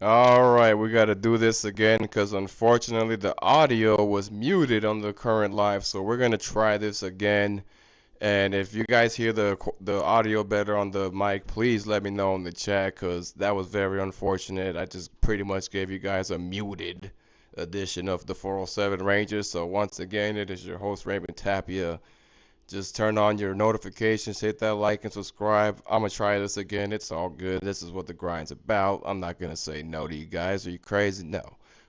All right, we got to do this again because unfortunately the audio was muted on the current live. So we're gonna try this again. And if you guys hear the audio better on the mic, please let me know in the chat because that was very unfortunate. I just pretty much gave you guys a muted edition of the 407 Rangers. So once again, it is your host Raymond Tapia. Just turn on your notifications, hit that like and subscribe. I'm gonna try this again. It's all good. This is what the grind's about. I'm not gonna say no to you guys. Are you crazy? No.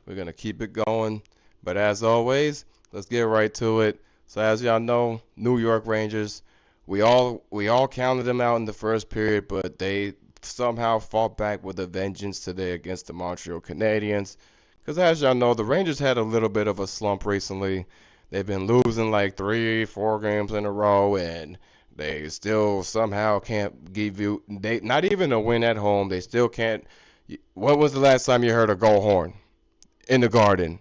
We're gonna keep it going. But as always, let's get right to it. So as y'all know, New York Rangers, we all counted them out in the first period, but they somehow fought back with a vengeance today against the Montreal Canadiens. Because as y'all know, the Rangers had a little bit of a slump recently. They've been losing like 3, 4 games in a row, and they still somehow can't give you they not even a win at home. They still can't. When was the last time you heard a goal horn in the Garden?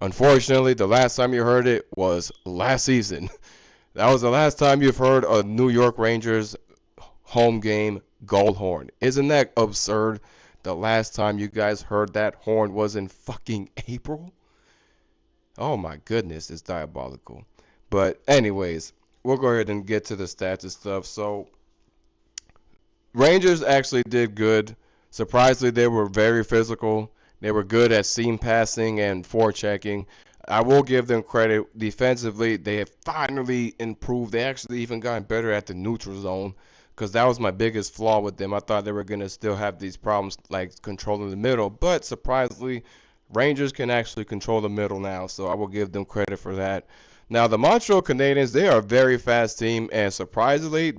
Unfortunately, the last time you heard it was last season. That was the last time you've heard a New York Rangers home game goal horn. Isn't that absurd? The last time you guys heard that horn was in fucking April? Oh my goodness, it's diabolical. But anyways, we'll go ahead and get to the stats and stuff. So Rangers actually did good. Surprisingly, they were very physical. They were good at seam passing and forechecking. I will give them credit. Defensively, they have finally improved. They actually even gotten better at the neutral zone because that was my biggest flaw with them. I thought they were going to still have these problems like controlling the middle, but surprisingly, Rangers can actually control the middle now, so I will give them credit for that. Now the Montreal Canadiens, they are a very fast team, and surprisingly,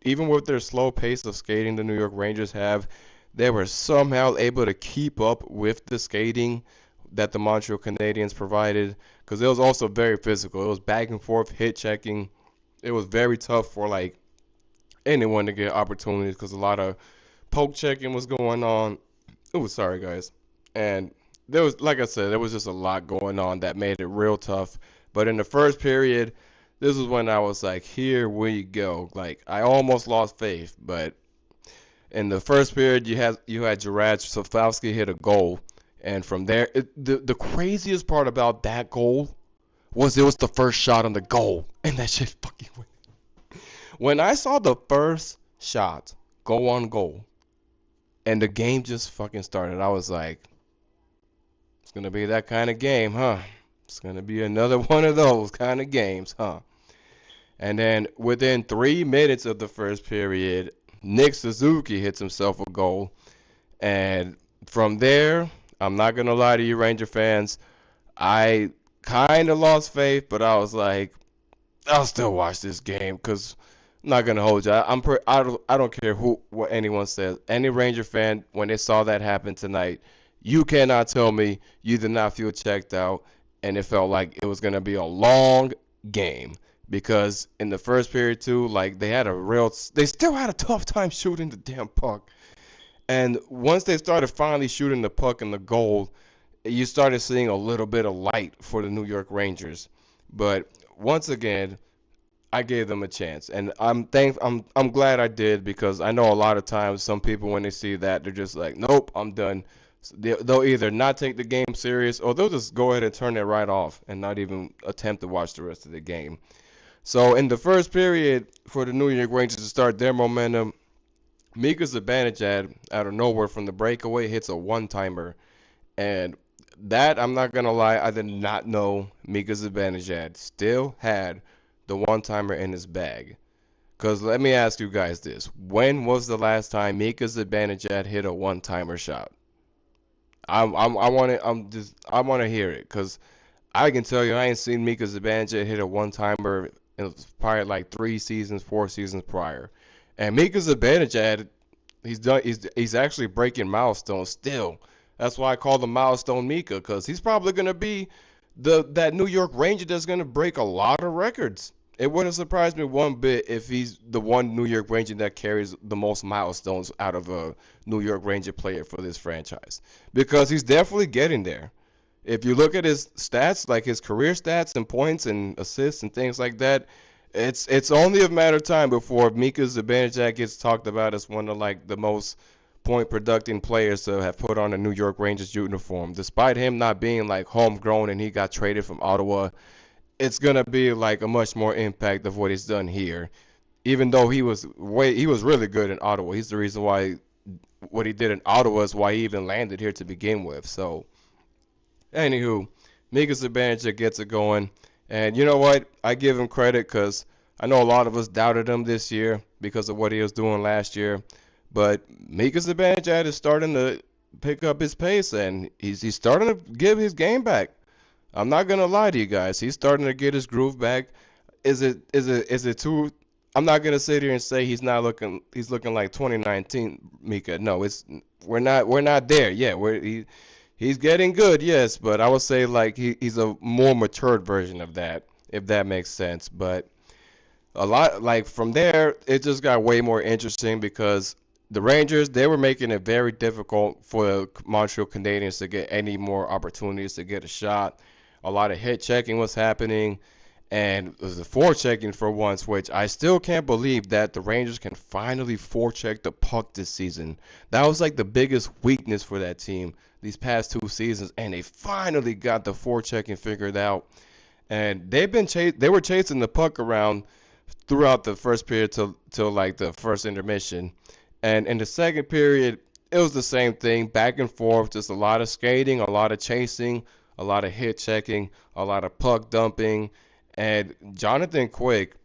even with their slow pace of skating the New York Rangers have, they were somehow able to keep up with the skating that the Montreal Canadiens provided, because it was also very physical. It was back and forth hit checking. It was very tough for like anyone to get opportunities because a lot of poke checking was going on. Oh, sorry guys, and there was, like I said, there was just a lot going on that made it real tough. But in the first period, this is when I was like, here we go. Like I almost lost faith, but in the first period, you had Jarrad Safowski hit a goal, and from there, the craziest part about that goal was it was the first shot on the goal, and that shit fucking went. When I saw the first shot go on goal, and the game just fucking started, I was like, it's gonna be that kind of game, huh? It's gonna be another one of those kind of games, huh? And then within 3 minutes of the first period, Nick Suzuki hits himself a goal. And from there, I'm not gonna lie to you, Ranger fans, I kind of lost faith, but I was like, I'll still watch this game because I'm not gonna hold you. I don't care what anyone says. Any Ranger fan, when they saw that happen tonight, you cannot tell me you did not feel checked out, and it felt like it was gonna be a long game because in the first period too, like they still had a tough time shooting the damn puck. And once they started finally shooting the puck in the goal, you started seeing a little bit of light for the New York Rangers. But once again, I gave them a chance, and I'm glad I did because I know a lot of times some people when they see that they're just like, nope, I'm done. So they'll either not take the game serious or they'll just go ahead and turn it right off and not even attempt to watch the rest of the game. So in the first period, for the New York Rangers to start their momentum, Mika Zibanejad out of nowhere from the breakaway hits a one-timer, and that I'm not gonna lie, I did not know Mika Zibanejad still had the one-timer in his bag. Cause let me ask you guys this: when was the last time Mika Zibanejad hit a one-timer shot? I want to I want to hear it, cause I can tell you I ain't seen Mika Zibanejad hit a one-timer in probably like 3 seasons, 4 seasons prior. And Mika Zibanejad, he's actually breaking milestones still. That's why I call him Milestone Mika, because he's probably gonna be that New York Ranger that's gonna break a lot of records. It wouldn't surprise me one bit if he's the one New York Ranger that carries the most milestones out of a New York Ranger player for this franchise, because he's definitely getting there. If you look at his stats, like his career stats and points and assists and things like that, it's only a matter of time before Mika Zibanejad gets talked about as one of like the most point producing players to have put on a New York Rangers uniform. Despite him not being like homegrown and he got traded from Ottawa, it's gonna be like a much more impact of what he's done here. Even though he was really good in Ottawa. He's the reason why what he did in Ottawa is why he even landed here to begin with. So, anywho, Mika Zibanejad gets it going, and you know what? I give him credit because I know a lot of us doubted him this year because of what he was doing last year, but Mika Zibanejad is starting to pick up his pace, and he's starting to give his game back. I'm not gonna lie to you guys. He's starting to get his groove back. Is it too? I'm not gonna sit here and say he's looking like 2019 Mika. No, it's we're not there yet. He's getting good, yes, but I would say like he's a more matured version of that, if that makes sense. But a lot like from there, it just got way more interesting because the Rangers they were making it very difficult for the Montreal Canadiens to get any more opportunities to get a shot. A lot of hit checking was happening, and it was the forechecking for once, which I still can't believe that the Rangers can finally forecheck the puck this season. That was like the biggest weakness for that team these past 2 seasons, and they finally got the forechecking figured out. And they were chasing the puck around throughout the first period till like the first intermission. And in the second period, it was the same thing, back and forth, just a lot of skating, a lot of chasing, a lot of hit checking, a lot of puck dumping. And Jonathan Quick,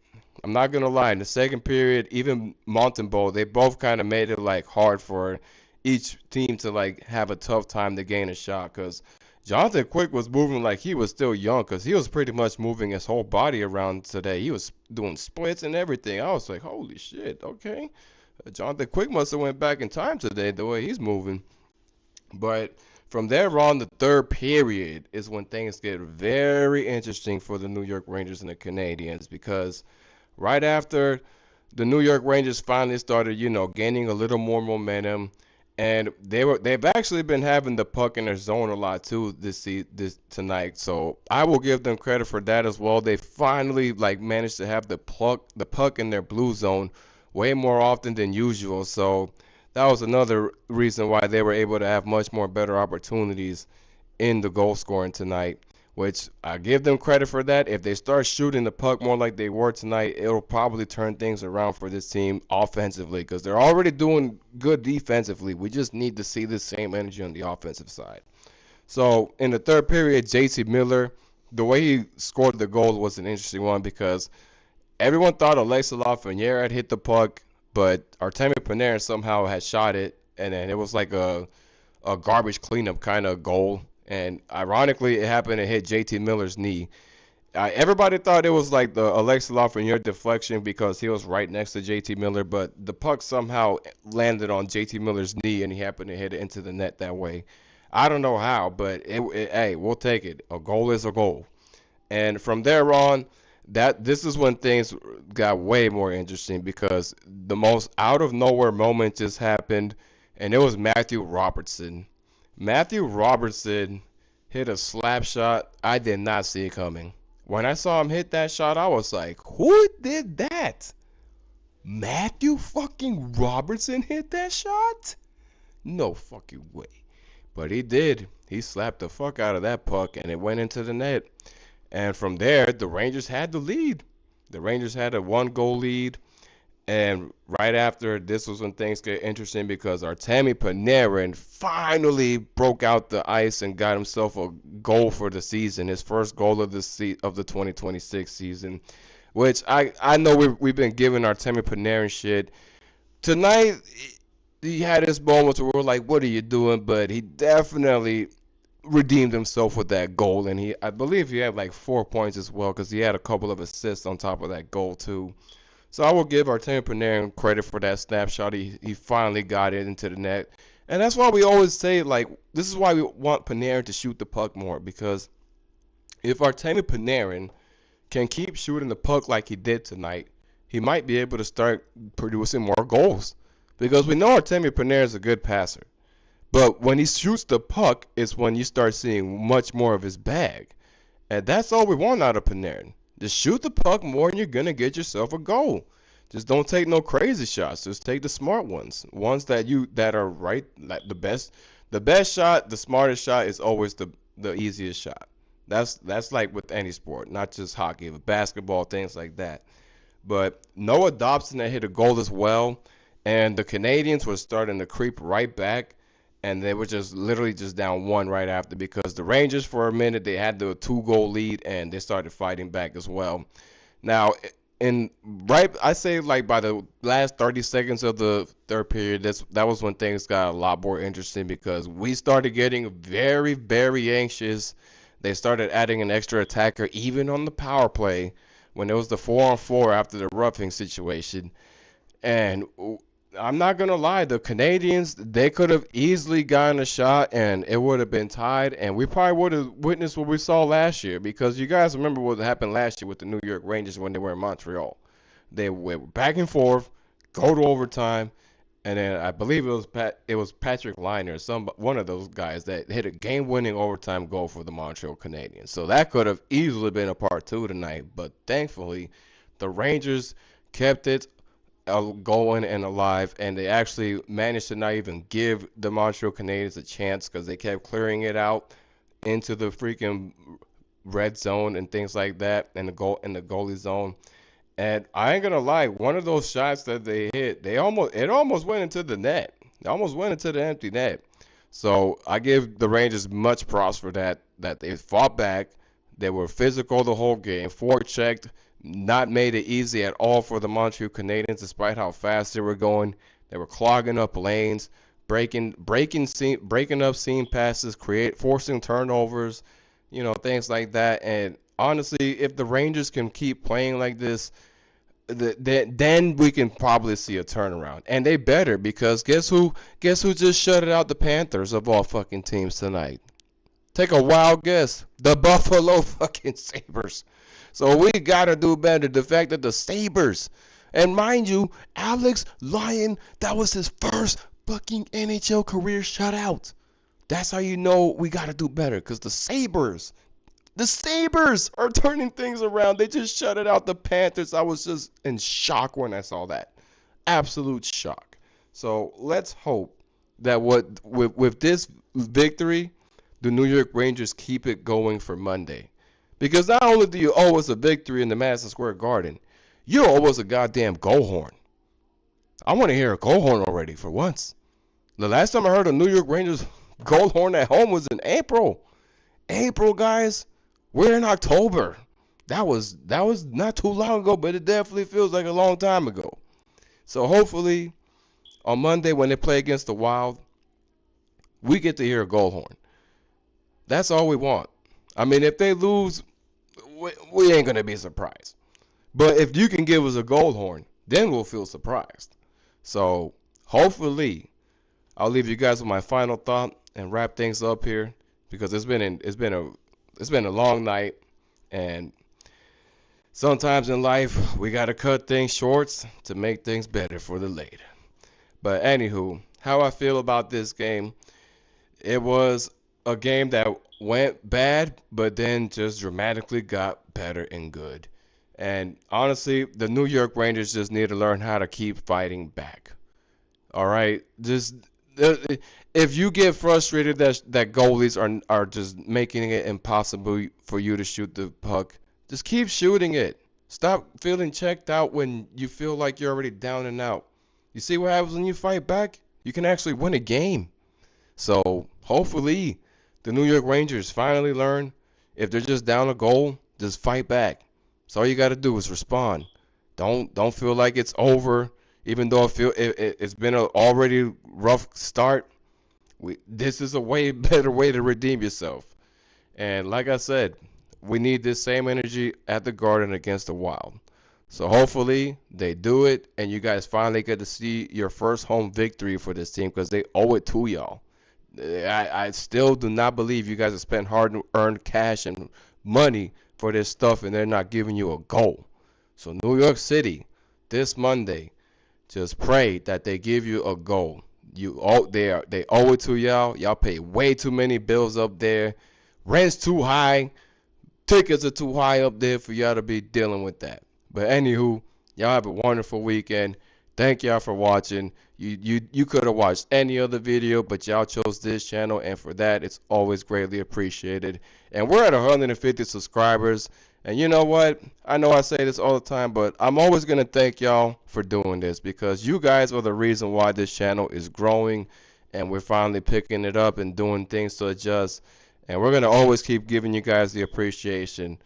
I'm not gonna lie, in the second period, even Montembeault, they both kind of made it like hard for each team to like have a tough time to gain a shot. Cause Jonathan Quick was moving like he was still young, cause he was pretty much moving his whole body around today. He was doing splits and everything. I was like, holy shit, okay. Jonathan Quick must have went back in time today the way he's moving. But from there on, the third period is when things get very interesting for the New York Rangers and the Canadiens because right after the New York Rangers finally started, gaining a little more momentum, and they've actually been having the puck in their zone a lot too this tonight. So I will give them credit for that as well. They finally like managed to have the puck in their blue zone way more often than usual. So that was another reason why they were able to have much more better opportunities in the goal scoring tonight, which I give them credit for that. If they start shooting the puck more like they were tonight, it'll probably turn things around for this team offensively because they're already doing good defensively. We just need to see the same energy on the offensive side. So in the third period, JT Miller, the way he scored the goal was an interesting one because everyone thought Alexis Lafreniere had hit the puck, but Artemi Panarin somehow had shot it, and then it was like a garbage cleanup kind of goal. And ironically, it happened to hit JT Miller's knee. Everybody thought it was like the Alexis Lafreniere deflection because he was right next to JT Miller, but the puck somehow landed on JT Miller's knee, and he happened to hit it into the net that way. I don't know how, but hey, we'll take it. A goal is a goal. And from there on, this is when things got way more interesting because the most out of nowhere moment just happened, and it was Matthew Robertson. Matthew Robertson hit a slap shot. I did not see it coming. When I saw him hit that shot, I was like, who did that? Matthew fucking Robertson hit that shot? No fucking way. But he did. He slapped the fuck out of that puck, and it went into the net. And from there, the Rangers had the lead. The Rangers had a 1-goal lead. And right after, this was when things get interesting because Artemi Panarin finally broke out the ice and got himself a goal for the season, his first goal of the 2026 season, which I know we've been giving Artemi Panarin shit. Tonight, he had his moments where we're like, what are you doing? But he definitely redeemed himself with that goal, and I believe he had like 4 points as well because he had a couple of assists on top of that goal too. So I will give Artemi Panarin credit for that snapshot. He finally got it into the net. And that's why we always say, like, this is why we want Panarin to shoot the puck more. Because if Artemi Panarin can keep shooting the puck like he did tonight, he might be able to start producing more goals. Because we know Artemi Panarin is a good passer. But when he shoots the puck is when you start seeing much more of his bag. And that's all we want out of Panarin. Just shoot the puck more and you're going to get yourself a goal. Just don't take no crazy shots. Just take the smart ones that are right. Like the best shot, the smartest shot is always the easiest shot. That's like with any sport, not just hockey, but basketball, things like that. But Noah Dobson had hit a goal as well, and the Canadians were starting to creep right back, and they were just literally just down one right after because the Rangers for a minute they had the 2 goal lead and they started fighting back as well. Now, in right, I say like by the last 30 seconds of the third period, that was when things got a lot more interesting because we started getting very, very anxious. They started adding an extra attacker even on the power play when it was the 4-on-4 after the roughing situation. And I'm not gonna lie, the Canadians they could have easily gotten a shot and it would have been tied, and we probably would have witnessed what we saw last year because you guys remember what happened last year with the New York Rangers when they were in Montreal. They went back and forth, go to overtime, and then I believe it was Patrick Liner, one of those guys that hit a game-winning overtime goal for the Montreal Canadiens. So that could have easily been a part two tonight, but thankfully the Rangers kept it going and alive, and they actually managed to not even give the Montreal Canadiens a chance because they kept clearing it out into the freaking red zone and things like that, and the goalie zone. And I ain't gonna lie, one of those shots that they hit, it almost went into the net. It almost went into the empty net. So I give the Rangers much props for that. That they fought back, they were physical the whole game, forechecked, not made it easy at all for the Montreal Canadiens, despite how fast they were going. They were clogging up lanes, breaking up seam passes, forcing turnovers, things like that. And honestly, if the Rangers can keep playing like this, then we can probably see a turnaround. And they better because guess who just shutted out the Panthers of all fucking teams tonight? Take a wild guess. The Buffalo fucking Sabres. So we gotta do better. The fact that the Sabres, and mind you, Alex Lyon, that was his first fucking NHL career shutout. That's how you know we gotta do better. Because the Sabres are turning things around. They just shutted out the Panthers. I was just in shock when I saw that. Absolute shock. So let's hope that with this victory, the New York Rangers keep it going for Monday. Because not only do you owe us a victory in the Madison Square Garden, you owe us a goddamn goal horn. I want to hear a goal horn already for once. The last time I heard a New York Rangers goal horn at home was in April. April, guys. We're in October. That was not too long ago, but it definitely feels like a long time ago. So hopefully on Monday when they play against the Wild, we get to hear a goal horn. That's all we want. I mean, if they lose, we ain't going to be surprised. But if you can give us a goal horn, then we'll feel surprised. So hopefully, I'll leave you guys with my final thought and wrap things up here because it's been a long night, and sometimes in life we gotta cut things short to make things better for the later. But anywho, how I feel about this game, it was a game that went bad, but then just dramatically got better and good. And honestly, the New York Rangers just need to learn how to keep fighting back. All right, just if you get frustrated that goalies are just making it impossible for you to shoot the puck, just keep shooting it. Stop feeling checked out when you feel like you're already down and out. You see what happens when you fight back? You can actually win a game. So hopefully the New York Rangers finally learn if they're just down a goal, just fight back. So all you got to do is respond. Don't feel like it's over, even though it's been an already rough start. This is a way better way to redeem yourself. And like I said, we need this same energy at the Garden against the Wild. So hopefully they do it, and you guys finally get to see your first home victory for this team because they owe it to y'all. I still do not believe you guys have spent hard-earned cash and money for this stuff, and they're not giving you a goal. So New York City, this Monday, just pray that they give you a goal. They owe it to y'all. Y'all pay way too many bills up there. Rent's too high. Tickets are too high up there for y'all to be dealing with that. But anywho, Y'all have a wonderful weekend. Thank y'all for watching. You could have watched any other video, but y'all chose this channel, and for that, it's always greatly appreciated. And we're at 150 subscribers. And you know what? I know I say this all the time, but I'm always going to thank y'all for doing this because you guys are the reason why this channel is growing and we're finally picking it up and doing things to adjust. And we're going to always keep giving you guys the appreciation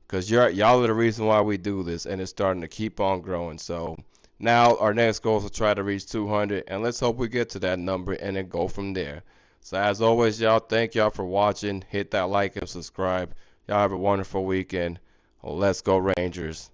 because y'all are the reason why we do this, and it's starting to keep on growing. So now our next goal is to try to reach 200, and let's hope we get to that number and then go from there. So as always, y'all, thank y'all for watching. Hit that like and subscribe. Y'all have a wonderful weekend. Let's go Rangers.